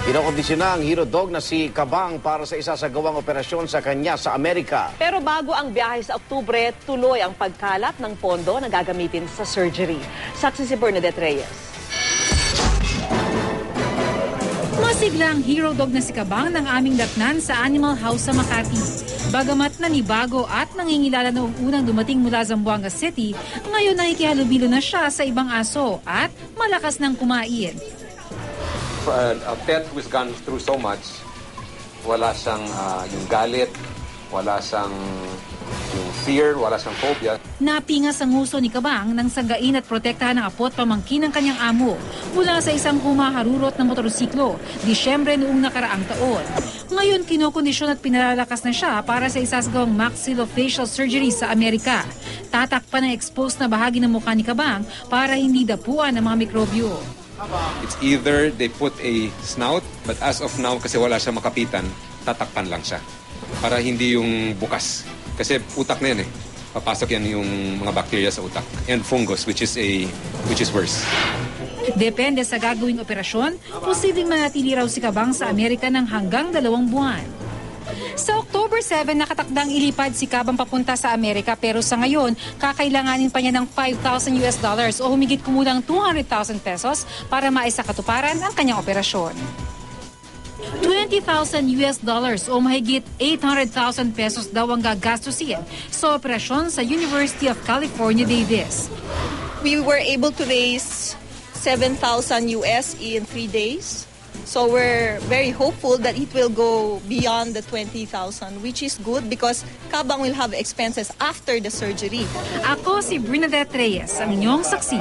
Kinokondisyon ang hero dog na si Kabang para sa isa sa gawang operasyon sa kanya sa Amerika. Pero bago ang biyahe sa Oktubre, tuloy ang pagkalat ng pondo na gagamitin sa surgery. Saksi si Bernadette Reyes. Masigla ang hero dog na si Kabang ng aming datnan sa Animal House sa Makati. Bagamat nanibago at nangingilala noong unang dumating mula Zamboanga City, ngayon nakikihalubilo na siya sa ibang aso at malakas ng kumain. A pet who's gone through so much, wala siyang yung galit, wala siyang yung fear, wala siyang phobia. Napingas ang nguso ni Kabang nang sanggain at protektahan ng apo at pamangkin ng kanyang amo mula sa isang humaharurot na motorsiklo, Disyembre noong nakaraang taon. Ngayon kinokondisyon at pinalalakas na siya para sa isasagawang maxillofacial surgery sa Amerika. Tatakpan ang exposed na bahagi ng mukha ni Kabang para hindi dapuan ng mga mikrobyo. It's either they put a snout, but as of now, kasi wala siya makapitan, tatakpan lang siya. Para hindi yung bukas. Kasi utak na yan eh. Papasok yan yung mga bacteria sa utak. And fungus, which is worse. Depende sa gagawing operasyon, posibleng manatili raw si Kabang sa Amerika ng hanggang 2 buwan. Sa October 7, nakatakdang ilipad si Kabang papunta sa Amerika pero sa ngayon, kakailanganin pa niya ng $5,000 o humigit kumulang 200,000 pesos para maisakatuparan ang kanyang operasyon. $20,000 o mahigit 800,000 pesos daw ang gagastusin sa operasyon sa University of California, Davis. We were able to raise $7,000 in 3 days. So we're very hopeful that it will go beyond the 20,000, which is good because Kabang will have expenses after the surgery. Ako si Bernadette Reyes, ang inyong saksi.